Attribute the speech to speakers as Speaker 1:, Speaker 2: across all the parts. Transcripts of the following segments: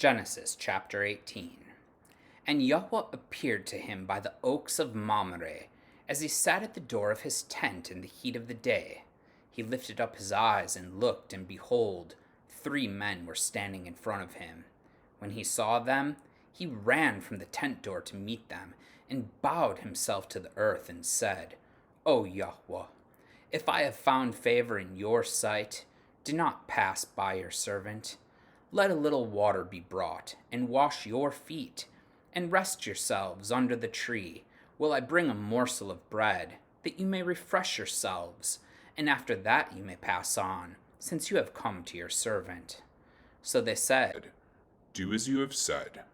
Speaker 1: Genesis chapter 18. And Yahweh appeared to him by the oaks of Mamre, as he sat at the door of his tent in the heat of the day. He lifted up his eyes and looked, and behold, 3 men were standing in front of him. When he saw them, he ran from the tent door to meet them, and bowed himself to the earth, and said, O Yahweh, if I have found favor in your sight, do not pass by your servant. Let a little water be brought, and wash your feet, and rest yourselves under the tree, while I bring a morsel of bread, that you may refresh yourselves, and after that you may pass on, since you have come to your servant. So they said,
Speaker 2: Do as you have said.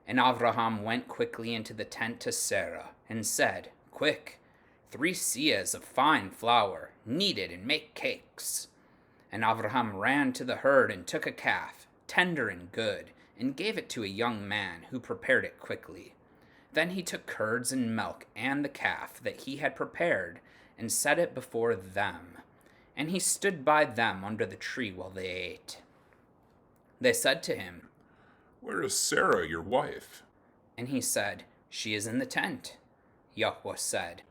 Speaker 1: And Avraham went quickly into the tent to Sarah, and said, Quick, 3 seahs of fine flour, knead it and make cakes. And Avraham ran to the herd and took a calf, tender and good, and gave it to a young man, who prepared it quickly. Then he took curds and milk and the calf that he had prepared, and set it before them. And he stood by them under the tree while they ate. They said to him,
Speaker 2: Where is Sarah, your wife?
Speaker 1: And he said, She is in the tent. Yahweh said,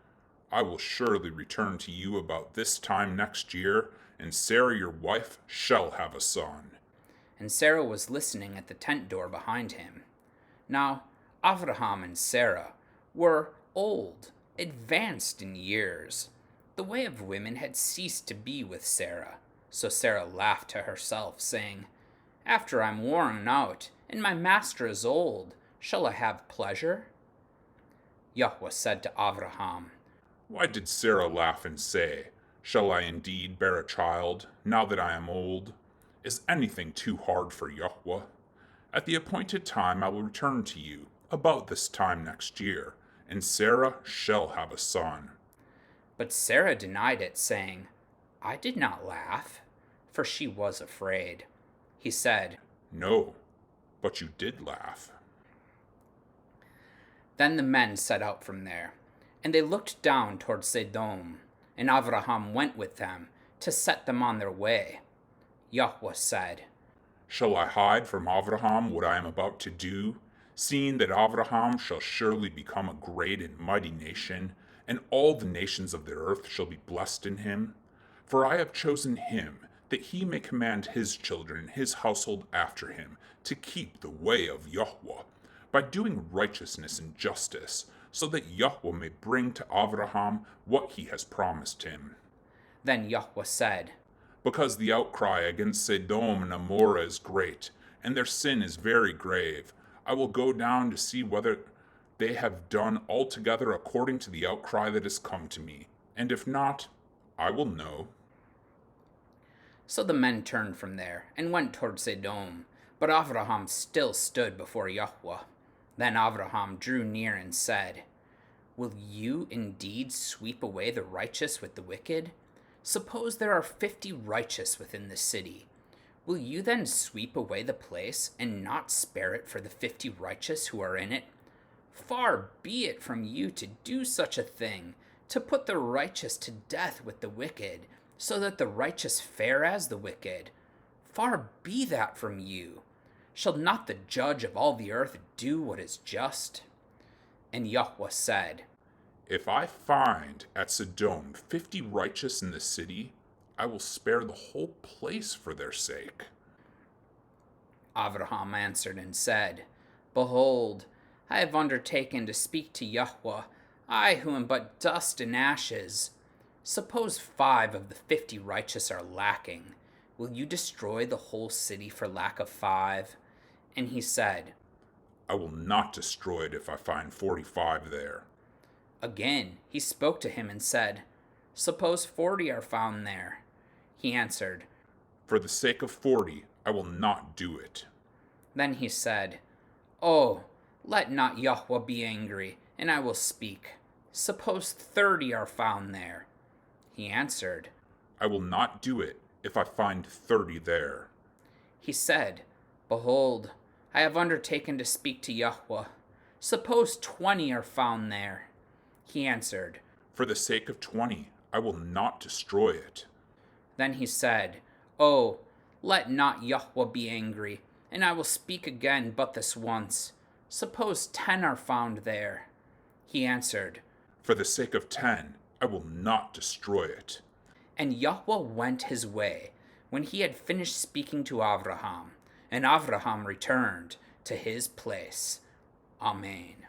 Speaker 2: I will surely return to you about this time next year, and Sarah, your wife, shall have a son.
Speaker 1: And Sarah was listening at the tent door behind him. Now Avraham and Sarah were old, advanced in years. The way of women had ceased to be with Sarah. So Sarah laughed to herself, saying, After I'm worn out, and my master is old, shall I have pleasure? Yahweh said to Avraham,
Speaker 2: Why did Sarah laugh and say, Shall I indeed bear a child, now that I am old? Is anything too hard for Yahweh? At the appointed time I will return to you, about this time next year, and Sarah shall have a son.
Speaker 1: But Sarah denied it, saying, I did not laugh, for she was afraid. He said,
Speaker 2: No, but you did laugh.
Speaker 1: Then the men set out from there, and they looked down toward Sodom, and Avraham went with them to set them on their way. Yahweh said,
Speaker 2: Shall I hide from Avraham what I am about to do, seeing that Avraham shall surely become a great and mighty nation, and all the nations of the earth shall be blessed in him? For I have chosen him, that he may command his children and his household after him, to keep the way of Yahweh, by doing righteousness and justice, so that Yahweh may bring to Avraham what he has promised him.
Speaker 1: Then Yahweh said,
Speaker 2: Because the outcry against Sodom and Amorah is great, and their sin is very grave, I will go down to see whether they have done altogether according to the outcry that has come to me, and if not, I will know.
Speaker 1: So the men turned from there, and went toward Sodom, but Avraham still stood before Yahweh. Then Avraham drew near and said, Will you indeed sweep away the righteous with the wicked? Suppose there are 50 righteous within the city. Will you then sweep away the place, and not spare it for the 50 righteous who are in it? Far be it from you to do such a thing, to put the righteous to death with the wicked, so that the righteous fare as the wicked. Far be that from you. Shall not the judge of all the earth do what is just? And Yahweh said,
Speaker 2: If I find at Sodom 50 righteous in the city, I will spare the whole place for their sake.
Speaker 1: Avraham answered and said, Behold, I have undertaken to speak to Yahweh, I who am but dust and ashes. Suppose 5 of the 50 righteous are lacking. Will you destroy the whole city for lack of 5? And he said,
Speaker 2: I will not destroy it if I find 45 there.
Speaker 1: Again he spoke to him and said, Suppose 40 are found there. He answered,
Speaker 2: For the sake of 40, I will not do it.
Speaker 1: Then he said, Oh, let not Yahweh be angry, and I will speak. Suppose 30 are found there. He answered,
Speaker 2: I will not do it if I find 30 there.
Speaker 1: He said, Behold, I have undertaken to speak to Yahweh. Suppose 20 are found there. He answered,
Speaker 2: For the sake of 20, I will not destroy it.
Speaker 1: Then he said, Oh, let not Yahweh be angry, and I will speak again but this once. Suppose 10 are found there. He answered,
Speaker 2: For the sake of 10, I will not destroy it.
Speaker 1: And Yahweh went his way when he had finished speaking to Avraham, and Avraham returned to his place. Amen.